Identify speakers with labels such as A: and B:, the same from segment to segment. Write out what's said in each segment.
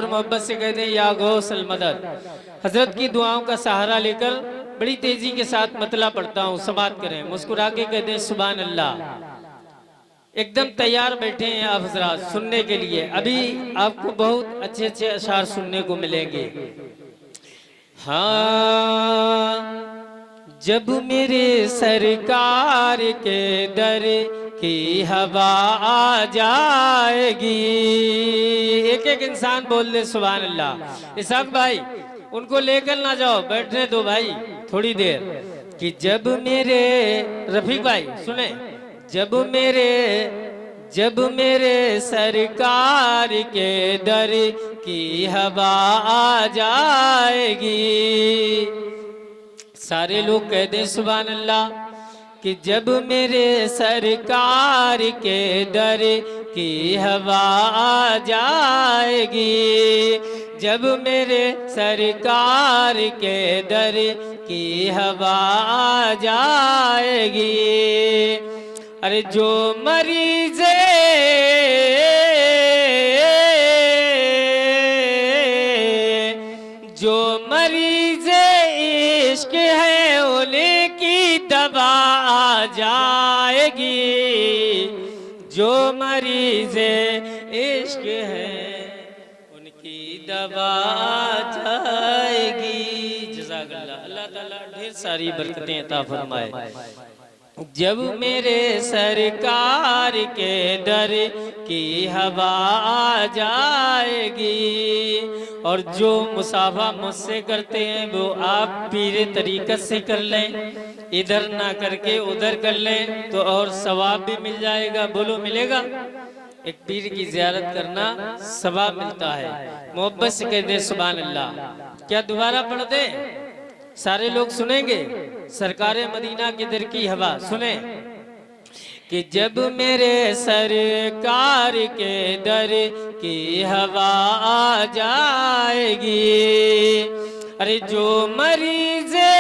A: मोहब्बत से कहते हैं या गौसल मदद। हजरत की दुआओं का सहारा लेकर बड़ी तेजी के साथ मतला पढ़ता हूँ, समात करें। मुस्कुरा के कहते हैं सुभान अल्लाह। एकदम तैयार बैठे हैं आप हजरात सुनने के लिए। अभी आपको बहुत अच्छे अच्छे अशार सुनने को मिलेंगे। हाँ, जब मेरे सरकार के दर की हवा आ जाएगी। एक एक इंसान बोल दे सुभान अल्लाह। इसाक भाई उनको लेकर ना जाओ, बैठने दो भाई थोड़ी देर। कि जब मेरे रफीक भाई सुने, जब मेरे सरकार के दर की हवा आ जाएगी। सारे लोग कह दें सुभान अल्लाह। कि जब मेरे सरकार के दर की हवा आ जाएगी। जब मेरे सरकार के दर की हवा आ जाएगी। अरे जो मरीज़े इश्क है उनकी दवा आ जाएगी। जो मरीज़े इश्क है उनकी दवा आ जाएगी। जज़ाकल्लाह। अल्लाह ताला ढेर सारी बरकतें अता फरमाए। जब मेरे सरकार के दर की हवा आ जाएगी। और जो मुसाफा मुझसे करते हैं वो आप पीरे तरीक़त से कर लें, इधर ना करके उधर कर लें तो और सवाब भी मिल जाएगा। बोलो मिलेगा? एक पीर की ज़ियारत करना सवाब मिलता है। मोहब्बत से कह दे सुभान अल्लाह। क्या दोबारा पढ़ दें? सारे लोग सुनेंगे। सरकारे मदीना के दर की हवा सुने। कि जब मेरे सरकार के दर की हवा आ जाएगी। अरे जो मरीज़े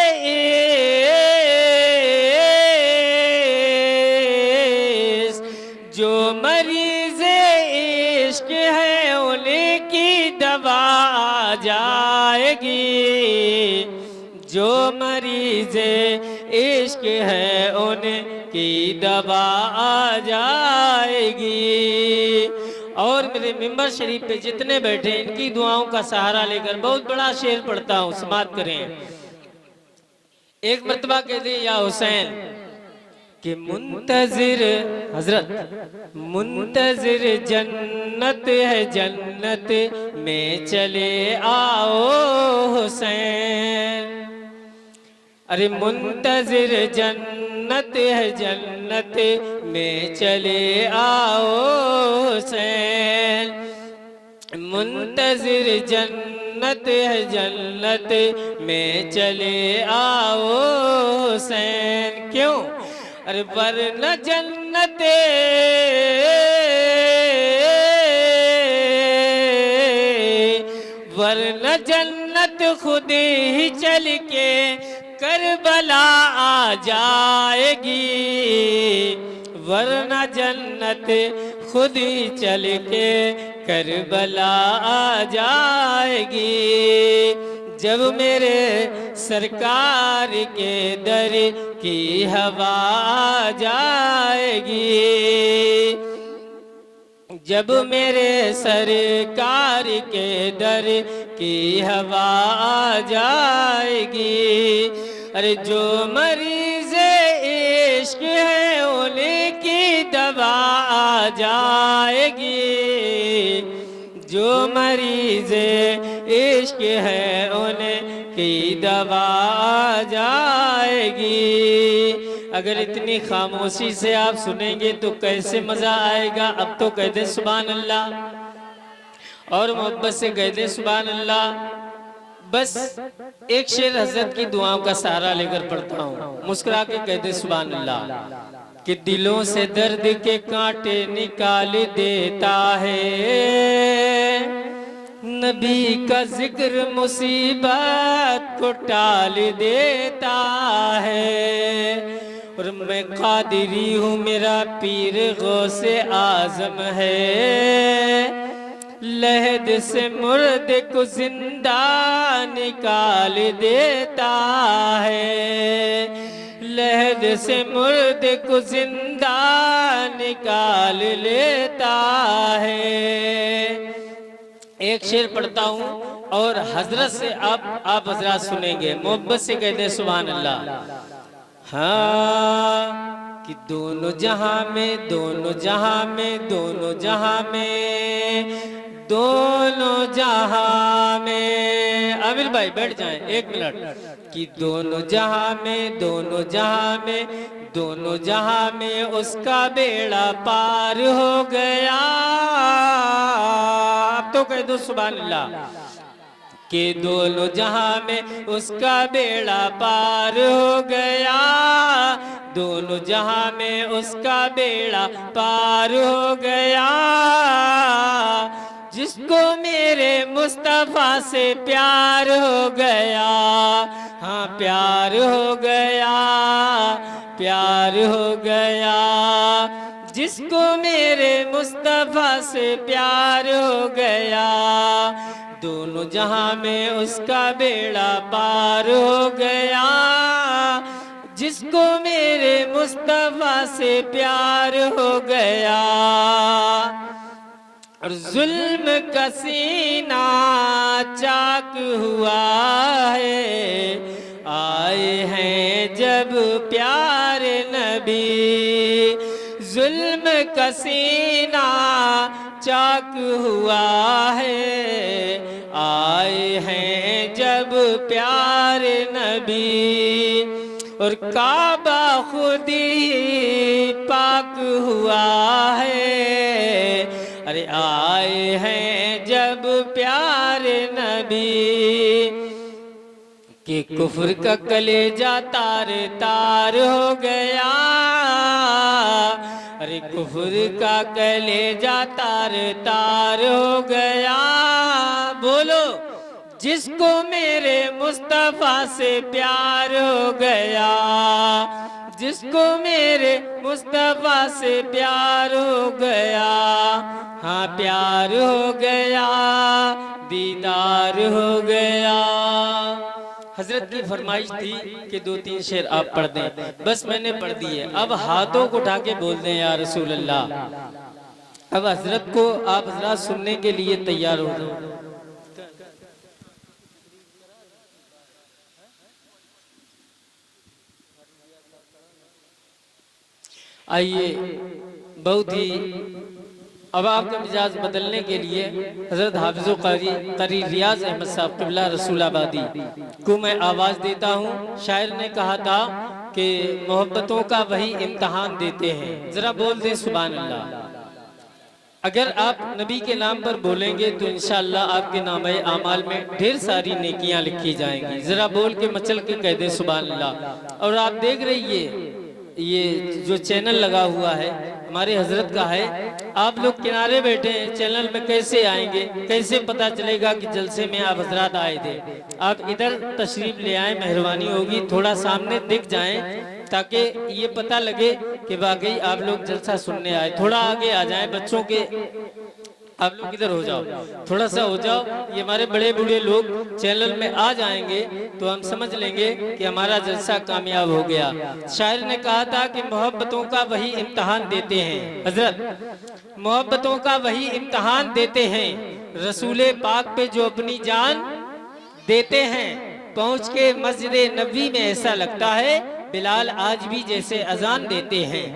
A: इश्क है उनकी दवा आ जाएगी। जो मरीज़े इश्क है उनकी दवा आ जाएगी। और मेरे मिंबर शरीफ पे जितने बैठे इनकी दुआओं का सहारा लेकर बहुत बड़ा शेर पढ़ता हूँ, समात करें। एक मर्तबा कहते या हुसैन कि मुंतजिर हजरत मुंतजिर जन्नत है, जन्नत में चले आओ हुसैन। अरे मुंतजिर जन्नत है, जन्नत में चले आओ हुसैन। मुंतजिर जन्नत है, जन्नत में चले आओ हुसैन। क्यों? अरे वरना जन्नत खुद ही चल के करबला आ जाएगी। वरना जन्नत खुद ही चल के करबला आ जाएगी। जब मेरे सरकार के दर की हवा आ जाएगी। जब मेरे सरकार के दर की हवा आ जाएगी। अरे जो मरीज़े इश्क है उनकी दवा आ जाएगी। जो मरीज़े इश्क है उनकी दवा आ जाएगी। अगर इतनी खामोशी से आप सुनेंगे तो कैसे मज़ा आएगा। अब तो कह दे सुभान अल्लाह और मोहब्बत से कह दे सुभान अल्लाह। बस एक शेर हजरत की दुआओं का सहारा लेकर पढ़ता हूँ, मुस्कुरा के कह दे सुभान अल्लाह। कि दिलों से दर्द के कांटे निकाल देता है, नबी का जिक्र मुसीबत को टाल देता है। और मैं कादिरी हूँ, मेरा पीर गौसे आजम है, लहद से मुर्दे को जिंदा निकाल देता है, लहद से मुर्दे को जिंदा निकाल लेता है। एक शेर पढ़ता हूँ और हजरत से आप हजरत सुनेंगे, मोहब्बत से कहते हैं सुभान अल्लाह। हाँ कि दोनों जहां में, दोनों जहां में, दोनों जहां में, दोनों जहां में, आमिर भाई बैठ जाएं एक मिनट। कि दोनों जहां में, दोनों जहां में, दोनों जहां में उसका बेड़ा पार हो गया। अब तो कह दो सुभान अल्लाह। कि दोनों जहां में उसका बेड़ा पार हो गया, दोनों जहां में उसका बेड़ा पार हो गया। जिसको मेरे मुस्तफा से प्यार हो गया, हाँ प्यार हो गया, प्यार हो गया। जिसको मेरे मुस्तफा से प्यार हो गया, दोनों जहां में उसका बेड़ा पार हो गया। जिसको मेरे मुस्तफा से प्यार हो गया। और जुल्म का सीना चाक हुआ है, आए हैं जब प्यारे नबी। जुल्म का सीना चाक हुआ है, आए हैं जब प्यारे नबी। और काबा खुद ही पाक हुआ है, अरे आए हैं जब प्यारे नबी। कि कुफ्र का कलेजा तार तार हो गया, अरे कुफ्र का कलेजा तार तार हो गया। बोलो जिसको मेरे मुस्तफा से प्यार हो गया, जिसको मेरे मुस्तफा से प्यार हो गया, हाँ प्यार हो गया, दीदार हो गया। हजरत की फरमाइश थी कि 2-3 शेर आप पढ़ दें, बस मैंने पढ़ दिए। अब हाथों को उठा के बोल दें या रसूल अल्लाह। अब हजरत को आप हजरत सुनने के लिए तैयार हो जाओ। आइए बहुत ही अब आपका मिजाज बदलने के लिए हजरत हाफिज़ो क़री रियाज अहमद साहब क़िबला रसूलाबादी को मैं आवाज़ देता हूँ। शायर ने कहा था कि मोहब्बतों का वही इम्तहान देते हैं, ज़रा बोल दें सुभान अल्लाह। अगर आप नबी के नाम पर बोलेंगे तो इंशाअल्लाह आपके नामे आमाल में ढेर सारी नेकियां लिखी जाएंगी। ज़रा बोल के मचल के कह दें सुभान अल्लाह। और आप देख रहिए ये जो चैनल लगा हुआ है हमारे हजरत का है, आप लोग किनारे बैठे हैं, चैनल में कैसे आएंगे, कैसे पता चलेगा कि जलसे में आप हजरत आए थे। आप इधर तशरीफ ले आए, मेहरबानी होगी, थोड़ा सामने दिख जाएं ताकि ये पता लगे कि वाकई आप लोग जलसा सुनने आए। थोड़ा आगे आ जाएं, बच्चों के आप लोग इधर हो जाओ, थोड़ा सा हो जाओ। ये हमारे बड़े बूढ़े लोग चैनल में आ जाएंगे तो हम समझ लेंगे कि हमारा जलसा कामयाब हो गया। शायर ने कहा था कि मोहब्बतों का वही इम्तहान देते हैं, हजरत मोहब्बतों का वही इम्तहान देते हैं। रसूले पाक पे जो अपनी जान देते हैं, पहुँच के मस्जिद नबी में ऐसा लगता है बिलाल आज भी जैसे अजान देते हैं।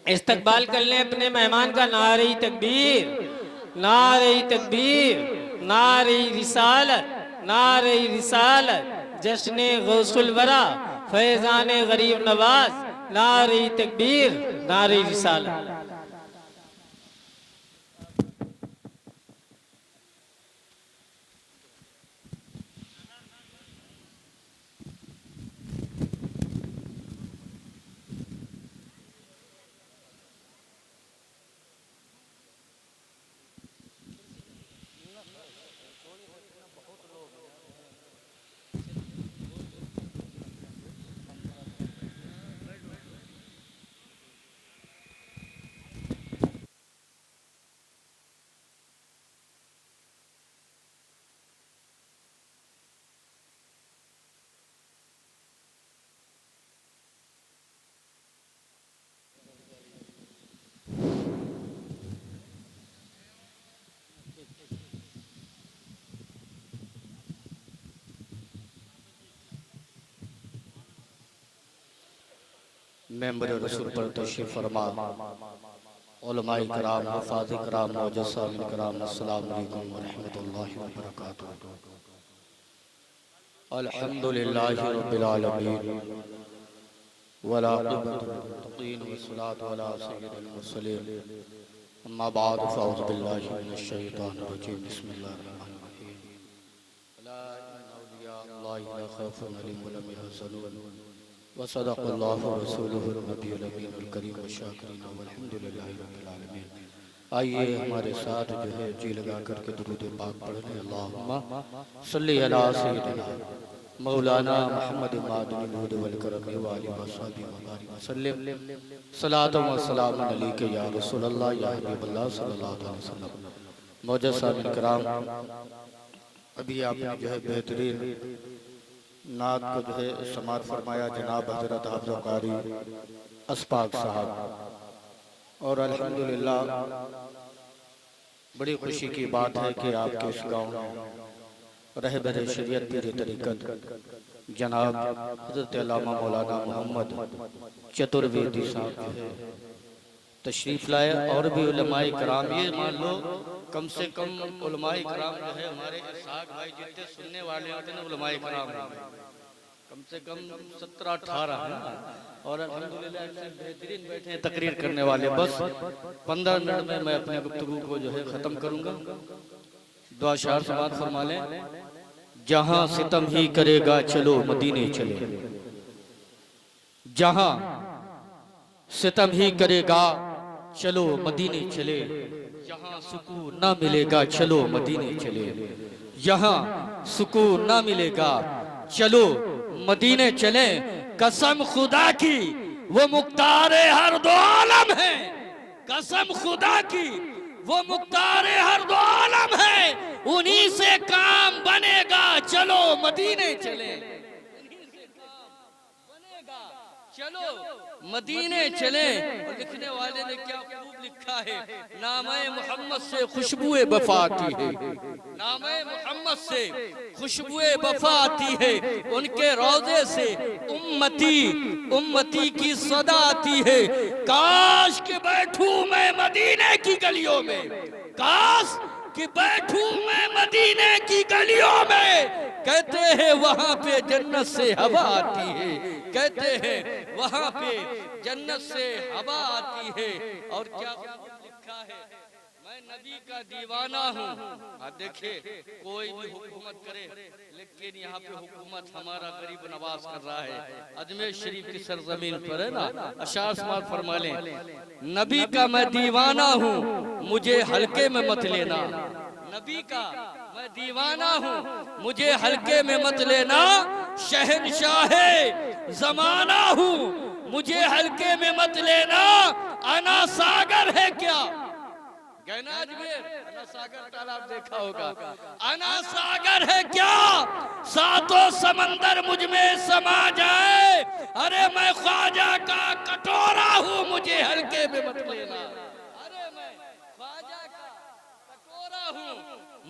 A: इस्तकबाल कर लें अपने मेहमान का। नारे तकबीर, नारे तकबीर, नारे रिसालत, नारे रिसालत, जश्ने गौसुल वरा, फैजाने गरीब नवाज, नारे तकबीर, नारे रिसालत।
B: मेंबर रसूल पर तशरीफ फरमा, उलमाए कराम, हफ़ाज़ कराम, मुअज़्ज़ज़ीन कराम, अस्सलामु अलैकुम व रहमतुल्लाहि व बरकातुहू। अल्हम्दुलिल्लाहि रब्बिल आलमीन वल आक़िबतु लिल मुत्तक़ीन वस्सलातु अला सय्यिदिल मुरसलीन। अम्मा बाद फ़अऊज़ु बिल्लाहि मिनश शैतानिर रजीम। बिस्मिल्लाहिर रहमानिर रहीम। अला इन्ना औलिया अल्लाहि ला खौफुन अलैहिम व ला हुम यहज़नून। व सदक़ल्लाहु रसूलुहुन नबियुल अमीनुल करीम व शाकिरीन वल्हम्दुलिल्लाहि रब्बिल आलमीन। आइए हमारे साथ जो है जी लगा करके दुरूद पाक पढ़ लें। अल्लाहुम्मा सल्लि अला सय्यिदिना मौलाना मुहम्मद मादनिल हुद वल करम व आलिहि व सहाबिहि व बारिक वसल्लम। सलातो व सलाम अलैका या रसूलल्लाह या हबीबल्लाह सल्लल्लाहु अलैहि वसल्लम। मुअज़्ज़ज़ीन कराम, अभी आपने जो है बेहतरीन नात को जो है समात फरमाया जनाब हजरत हाफ़िज़ कारी अस्पाक साहब, और अल्हम्दुलिल्लाह बड़ी खुशी की बात है कि आपके इस गाँव में रहबर शरीयत पीर तरीक़त जनाब हज़रत अल्लामा मौलाना मोहम्मद चतुर्वेदी साहब जो है तशरीफ़ लाए, और भी उलमाए कराम, ये मान लो कम से कम उलमाए कराम जो है हमारे इसहाक़ भाई जितने सुनने वाले होते हैं उलमाए कराम कम से कम 17-18 हैं, और अल्हम्दुलिल्लाह ऐसे बेहतरीन बैठे हैं तकरीर करने वाले। बस 15 मिनट में मैं अपने गुफ्तगू को जो है ख़त्म करूँगा। दुआ शार समात फरमा लें। जहाँ सितम ही करेगा चलो मदीने चले, जहाँ सितम ही करेगा चलो मदीने चले, जहाँ सुकून ना मिलेगा चलो मदीने चले, यहाँ सुकून ना मिलेगा चलो मदीने चले। कसम खुदा की वो मुख्तारे हर दो आलम है, कसम खुदा की वो मुख्तारे हर दो आलम है, उन्हीं से काम बनेगा चलो मदीने चले, चलो मदीने चले। और लिखने वाले ने क्या खूब लिखा है, नामे मोहम्मद से खुशबुए वफा आती है, नामे मोहम्मद से खुशबुए वफा आती है, उनके रोजे से उम्मती उम्मती की सदा आती है। काश कि बैठूं मैं मदीने की गलियों में, काश कि बैठूं मैं मदीने की गलियों में, कहते हैं वहां पे जन्नत से हवा आती है, कहते हैं वहां पे जन्नत से हवा आती है। और क्या लिखा है, मैं नबी का दीवाना हूँ। अब देखिए कोई भी हुकूमत करे, लेकिन यहाँ पे हुकूमत हमारा गरीब नवाज कर रहा है, अजमेर शरीफ की सरजमीन पर है ना। अशार समात फरमा लें, नबी का मैं दीवाना हूँ मुझे हल्के में मत लेना, नबी का मैं दीवाना हूँ मुझे हल्के में मत लेना, शहनशाहे ज़माना हूँ मुझे हल्के में मत लेना। अना सागर है क्या, गैना अजमेर अना सागर तालाब देखा होगा, अना सागर है क्या सातों समंदर मुझ में समा जाए, अरे मैं ख्वाजा का कटोरा हूँ मुझे हल्के में मत लेना, अरे मैं ख्वाजा का कटोरा हूँ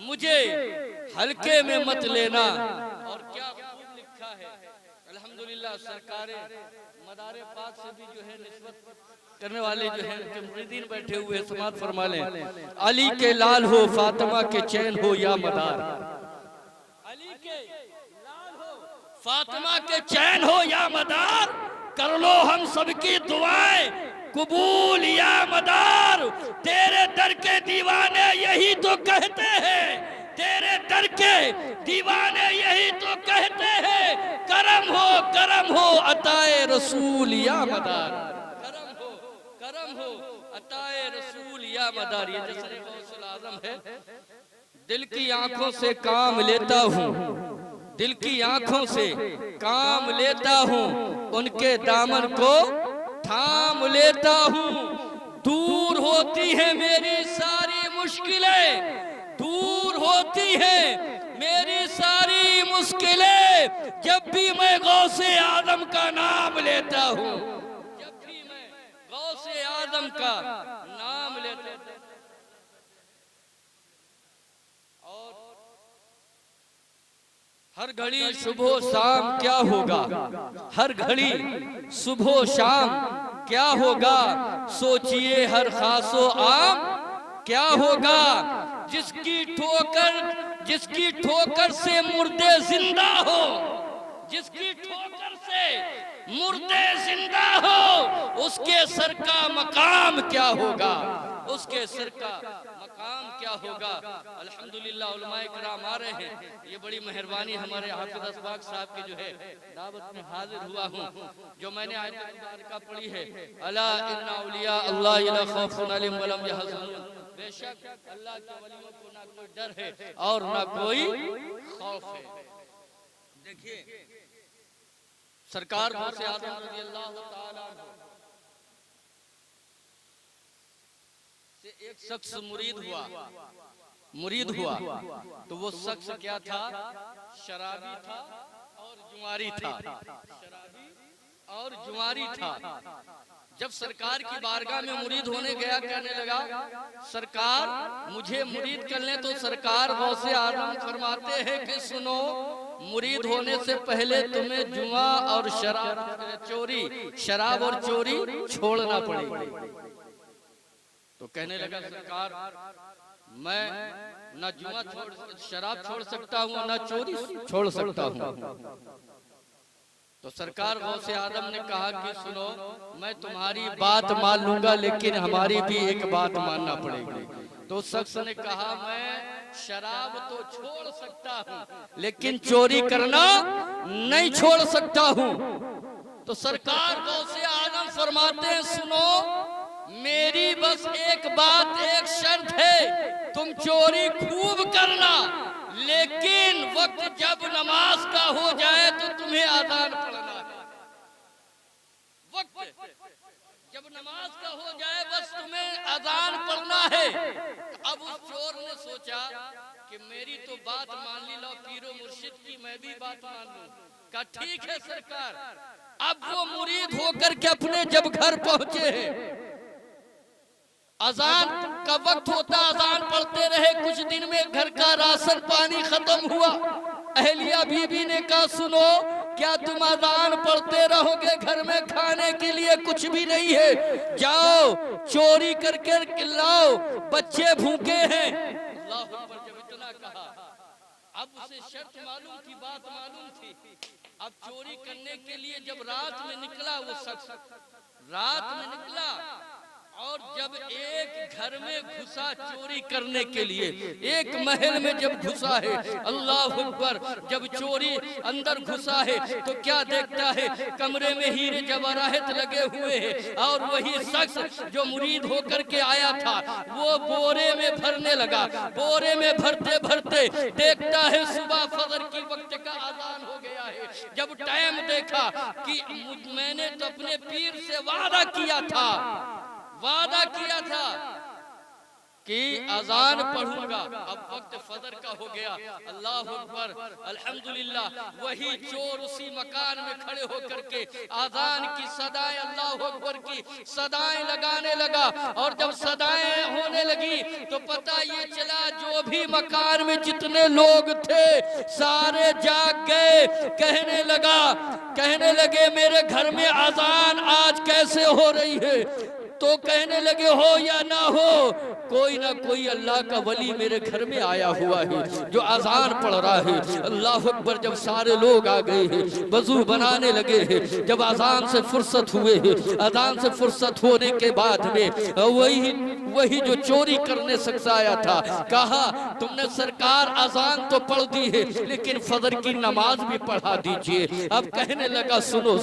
B: मुझे हल्के में मत लेना। और क्या खूब लिखा है, अल्हम्दुलिल्लाह सरकारे मदारे पाक से भी जो है निस्बत करने वाले जो है उनके मुरीदीन बैठे हुए समात फरमा लें। अली के लाल हो फातिमा के चैन हो या मदार, अली के लाल हो फातिमा के चैन हो या मदार, कर लो हम सबकी दुआएं कबूल या मदार। तेरे दर के दीवाने यही तो कहते हैं, तेरे दर के दीवाने यही तो कहते हैं, करम हो अताए रसूल या मदार, करम हो अताए रसूल या मदार। ये जैसे गौसुल आज़म है, दिल की आंखों से काम लेता हूँ, दिल की आंखों से काम लेता हूँ, उनके दामन को थाम लेता हूँ। दूर होती है मेरी सारी मुश्किलें, दूर होती है मेरी सारी मुश्किलें, जब भी मैं गौसे आज़म का नाम लेता हूँ, जब भी मैं गौसे आज़म का नाम लेता हूँ। और हर घड़ी सुबह शाम क्या होगा, हर घड़ी सुबह शाम क्या होगा, सोचिए हर खासो आम क्या होगा। जिसकी ठोकर से मुर्दे जिंदा हो, जिसकी ठोकर से मुर्दे जिंदा हो, उसके सर का मकाम क्या होगा, उसके सर का मकाम क्या होगा। अल्हम्दुलिल्लाह उलमाए किराम आ रहे हैं, ये बड़ी मेहरबानी हमारे हाफिज असबाग साहब की जो है दावत में हाजिर हुआ हूँ। जो मैंने आयत मुबारका पढ़ी है, अला इन्ना औलिया अल्लाह ला खौफुन अलैहिम वला हुम यहज़नून, बेशक अल्लाह के वलियों को ना कोई डर है और ना कोई खौफ है। देखिए सरकार गौसे आज़म रज़ियल्लाहु ताला अन्हु से एक शख्स मुरीद हुआ तो वो शख्स क्या था, शराबी था और जुआरी था, शराबी और जुआरी था। जब सरकार की बारगाह में मुरीद होने गया, कहने लगा सरकार मुझे मुरीद कर लें, तो सरकार गौसे आज़म फरमाते हैं कि सुनो, मुरीद होने से पहले तुम्हें जुआ और शराब और चोरी छोड़ना पड़ेगा। तो कहने लगा सरकार मैं न जुआ शराब छोड़ सकता हूँ, न चोरी छोड़ सकता हूँ। तो सरकार गौसे आदम ने कहा कि सुनो, मैं तुम्हारी बात मान लूंगा, लेकिन हमारी भी एक बात मानना पड़ेगी। तो शख्स ने कहा मैं शराब तो छोड़ सकता हूँ, लेकिन चोरी करना नहीं छोड़ सकता हूँ। तो सरकार गौसे आदम फरमाते हैं सुनो, मेरी बस एक बात, एक शर्त है, तुम चोरी खूब करना, लेकिन वक्त जब नमाज का हो जाए तो तुम्हें आज़ान पढ़ना है। वक्त जब नमाज का हो जाए बस तुम्हें आज़ान पढ़ना है। अब उस चोर ने सोचा कि मेरी तो बात मान ली, लो पीरो मुर्शिद की मैं भी बात मान लूं। कहा ठीक है सरकार। अब वो मुरीद होकर के अपने जब घर पहुंचे हैं, अजान का वक्त होता, अजान पढ़ते रहे। कुछ दिन में घर का राशन पानी खत्म हुआ। अहलिया बीबी ने कहा सुनो, क्या तुम अजान पढ़ते रहोगे, घर में खाने के लिए कुछ भी नहीं है, जाओ चोरी करके लाओ, बच्चे भूखे हैं। अल्लाह अकबर। जब इतना कहा, अब उसे शर्त मालूम थी, बात मालूम थी। अब चोरी करने के लिए जब रात में निकला, वो शख्स रात में निकला और जब एक घर में घुसा चोरी करने के लिए, एक महल में जब घुसा है, अल्लाह अकबर, जब चोरी अंदर घुसा है तो क्या देखता है, कमरे में हीरे जवाहरात लगे हुए हैं और वही शख्स जो मुरीद होकर के आया था वो बोरे में भरने लगा। बोरे में भरते भरते देखता है सुबह फजर की वक्त का अजान हो गया है। जब टाइम देखा कि मैंने तो अपने पीर से वादा किया था कि अजान पढ़ूंगा, अब वक्त फजर का हो गया। अल्लाह अकबर, अल्हम्दुलिल्लाह। वही चोर उसी मकान में खड़े होकर के अजान की सदाएं, अल्लाह अकबर की सदाएं लगाने लगा। और जब सदाएं होने लगी तो पता ये चला जो भी मकान में जितने लोग थे सारे जाग गए। कहने लगे मेरे घर में अजान आज कैसे हो रही है। तो कहने लगे हो या ना हो, कोई ना कोई अल्लाह का वली मेरे घर में आया हुआ है जो अजान पढ़ रहा है। अल्लाह अकबर। जब सारे लोग आ गए हैं, वजू बनाने लगे हैं, जब अजान से फुर्सत हुए हैं, अजान से फुर्सत होने के बाद में वही जो चोरी करने शख्स आया था, कहा तुमने सरकार अजान तो पढ़ दी है लेकिन फजर की नमाज भी पढ़ा दीजिए। अब कहने लगा सुनो,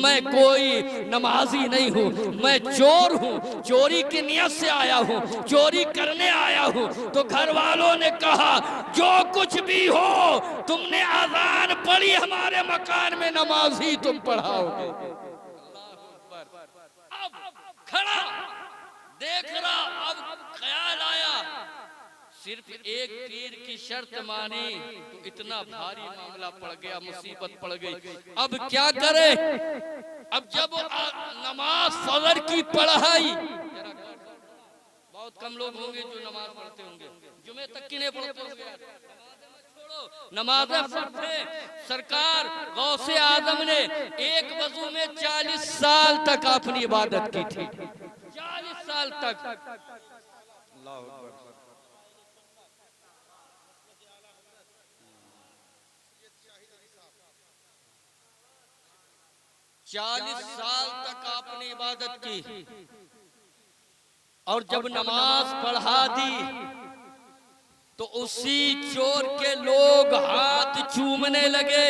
B: मैं कोई नमाजी नहीं हूँ, मैं चोर हूँ, चोरी की नियत से आया हूँ, चोरी करने आया हूँ। तो घर वालों ने कहा जो कुछ भी हो, तुमने अजान पढ़ी, हमारे मकान में नमाज ही तुम पढ़ाओगे। अब खड़ा देख रहा, अब ख्याल आया सिर्फ एक तीर की शर्त मानी तो इतना भारी मामला पड़ गया, मुसीबत पड़ गई। अब क्या करे। अब जब नमाज फजर की पढ़ाई, बहुत कम लोग होंगे जो नमाज पढ़ते होंगे, जुमे तक की नहीं पढ़ते होंगे, नमाजें पढ़ते। सरकार गौसे आजम ने एक वजू में 40 साल तक अपनी इबादत की थी, 40 साल तक। अल्लाह अकबर। 40 साल तक आपने इबादत की, और जब नमाज पढ़ा दी तो उसी चोर के लोग हाथ चूमने लगे।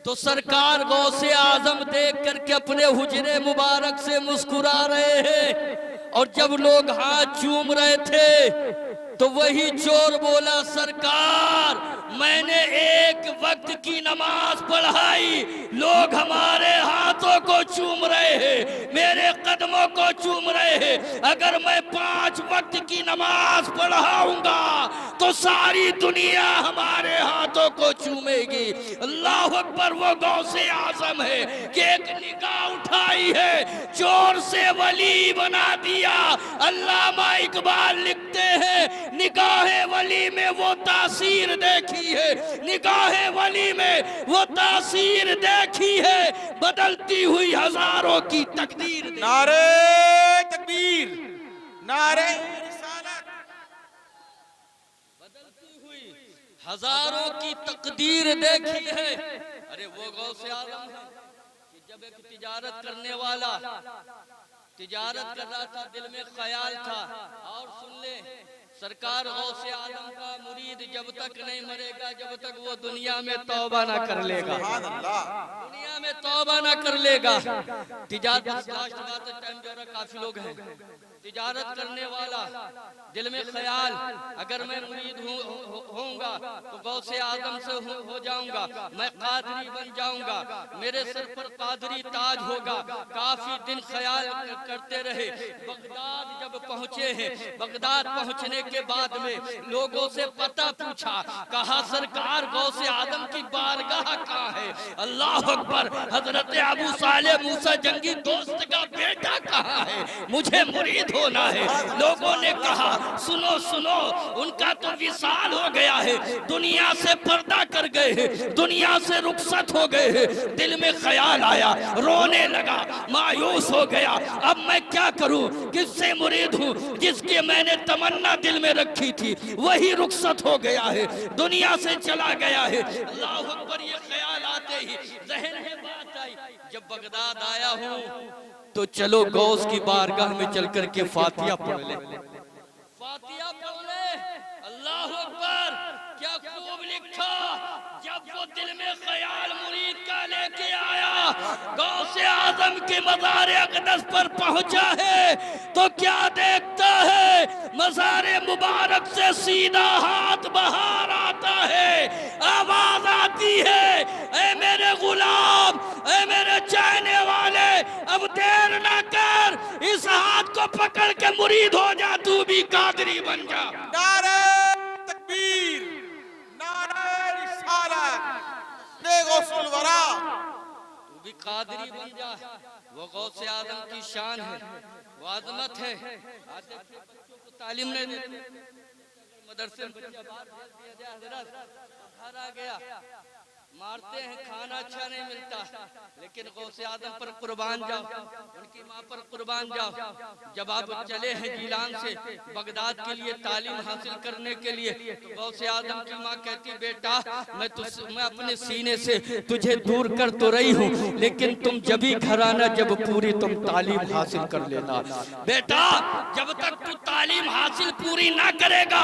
B: तो सरकार गौसे आजम देख करके अपने हुजरे मुबारक से मुस्कुरा रहे हैं, और जब लोग हाथ चूम रहे थे तो वही चोर बोला, सरकार मैंने एक वक्त की नमाज पढ़ाई, लोग हमारे हाथों को चूम रहे हैं, मेरे कदमों को चूम रहे हैं। अगर मैं 5 वक्त की नमाज पढ़ाऊंगा तो सारी दुनिया हमारे हाथों को चूमेगी। अल्लाह अकबर। वो गौसे आजम है कि एक निगाह उठाई है, चोर से वली बना दिया। अल्लामा इकबाल लिखते हैं, निगाहे वली में वो तासीर देखी है, निगाहे वली में वो तासीर देखी है, बदलती हुई हजारों की तकदीर।
C: नारे तकबीर, नारे रिसालत।
B: बदलती हुई हजारों की तकदीर देखी है। अरे वो गौसे आजम है कि जब एक तिजारत करने वाला तिजारत कर रहा था, दिल में ख्याल था, और सुन ले सरकार गौसे आजम का मुरीद जब तक नहीं मरेगा, जब तक वो दुनिया में तौबा ना कर लेगा, दुनिया में तौबा ना कर लेगा। तिजारत लास्ट बात है, टाइम दे रहा, काफी लोग हैं। तिजारत करने वाला दिल में ख्याल, अगर मैं मुरीद होऊंगा तो गौसे आजम से हो जाऊंगा, मैं कादरी बन जाऊंगा, मेरे सर पर कादरी ताज होगा। काफी दिन ख्याल करते रहे। बगदाद जब पहुंचे हैं, बगदाद पहुंचने के बाद में लोगों से पता पूछा, कहा सरकार गौसे आजम की बारगाह कहाँ है? अल्लाह अकबर। हजरत अबू साले मूसा जंगी दोस्त का बेटा कहाँ है? मुझे मुरीद होना है। लोगों ने कहा सुनो सुनो, उनका तो विसाल हो गया है, दुनिया से पर्दा कर गए हैं, दुनिया से रुखसत हो गए हैं। दिल में ख्याल आया, रोने लगा, मायूस हो गया। अब मैं क्या करूं, किससे मुरीद हूं? जिसकी मैंने तमन्ना दिल में रखी थी वही रुखसत हो गया है, दुनिया से चला गया है। अल्लाह अकबर। ये ख्याल आते ही ज़हन में बात आई, जब बगदाद आया हूं तो चलो गौस की बारगाह में चल करके फातिहा पढ़ ले, फातिहा पढ़ ले। अल्लाह अकबर। क्या खूब लिखा। जब वो दिल में ख्याल मुरीद का लेके आया, गौसे आजम के मज़ार अक़दस पर पहुंचा है तो क्या देखता है, मज़ार मुबारक से सीधा हाथ बाहर आता है, आवाज आती है, ऐ मेरे गुलाम, ऐ मेरे चाहने वाले, अब देर ना कर, इस हाथ को पकड़ के मुरीद हो जा, तू भी कादरी बन जा।
C: नारे तकबीर, नारे रिसालत, गौसुल वरा।
B: तू भी कादरी बन जा। वो गौसे आजम की शान है, वो आजमत है। आज देखिए बच्चों को तालीम नहीं देते, मदरसे में बच्चा बाहर भेज दिया जाए, हजरत घर आ गया, मारते हैं, खाना अच्छा नहीं मिलता, लेकिन गौसे आजम पर कुर्बान जाओ, उनकी माँ पर कुर्बान जाओ। जब आप चले हैं जिलान से बगदाद के लिए तालीम हासिल करने के लिए, तो गौसे आजम की माँ कहती, बेटा मैं अपने सीने से तुझे दूर कर तो रही हूँ, लेकिन तुम जब भी घर आना, जब पूरी तुम तालीम हासिल कर लेना। बेटा जब तक तू तालीम हासिल पूरी ना करेगा,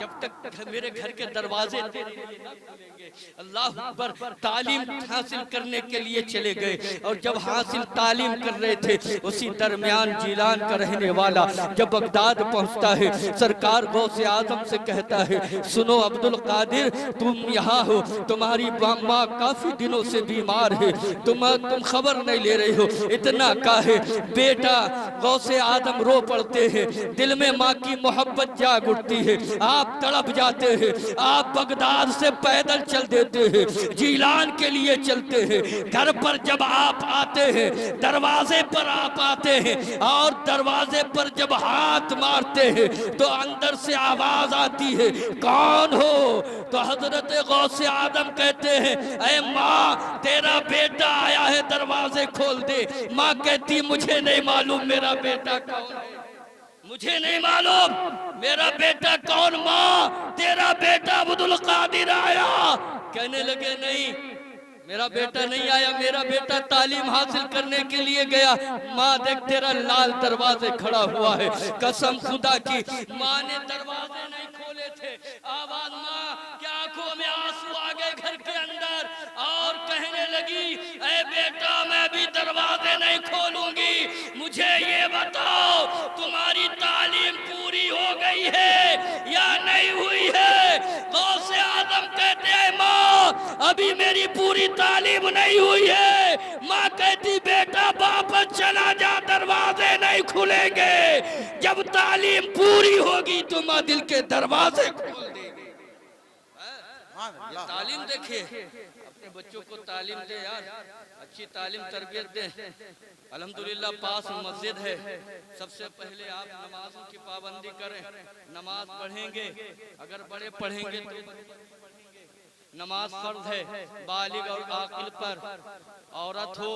B: जब तक मेरे घर के दरवाजे तेरे लिए ना खुलेंगे। अल्लाह अकबर। तालीम हासिल करने के लिए चले गए, और जब हासिल तालीम कर रहे थे, उसी दरमियान जिलान का रहने वाला जब बगदाद पहुंचता है, सरकार गौसे आजम से कहता है, सुनो अब्दुल कादिर, तुम यहाँ हो, तुम्हारी माँ काफी दिनों से बीमार है, तुम खबर नहीं ले रहे हो। इतना काहे? बेटा गौसे आजम रो पड़ते हैं, दिल में माँ की मोहब्बत जाग उठती है, आप तड़प जाते हैं, आप बगदाद से पैदल चल देते हैं। जिलान के लिए चलते हैं। घर पर जब आप आते हैं, दरवाजे पर आप आते हैं और दरवाजे पर जब हाथ मारते हैं तो अंदर से आवाज आती है, कौन हो? तो हजरत गौसे आदम कहते हैं, ऐ माँ तेरा बेटा आया है, दरवाजे खोल दे। माँ कहती मुझे नहीं मालूम मेरा बेटा कौन है, मुझे नहीं मालूम मेरा बेटा कौन। माँ तेरा बेटा अब्दुल कादिर आया। कहने लगे नहीं मेरा बेटा नहीं आया, मेरा बेटा तालीम हासिल करने के लिए गया। माँ देख तेरा लाल दरवाजे खड़ा हुआ है। कसम खुदा की माँ ने दरवाजे नहीं खोले थे। आवाज माँ क्या आंखों में आंसू आ गए घर के अंदर और कहने लगी, ऐ बेटा मैं भी दरवाजे नहीं खोलूंगी, मुझे ये बताओ तुम्हारी तालीम पूरी हो गई है या नहीं हुई है? गौसे आदम कहते हैं माँ अभी मेरी पूरी तालीम नहीं हुई है। माँ कहती बेटा वापस चला जा, दरवाजे नहीं खुलेंगे, जब तालीम पूरी होगी तो माँ दिल के दरवाजे खोल देगी। तालीम देखिए, अपने बच्चों को तालीम दे यार, अच्छी तालीम तरबियत दे। अल्हम्दुलिल्लाह पास मस्जिद है। सबसे पहले आप नमाजों की पाबंदी करें, नमाज पढ़ेंगे, अगर बड़े पढ़ेंगे तो नमाज फर्ज है, बालिग और आकिल पर, औरत हो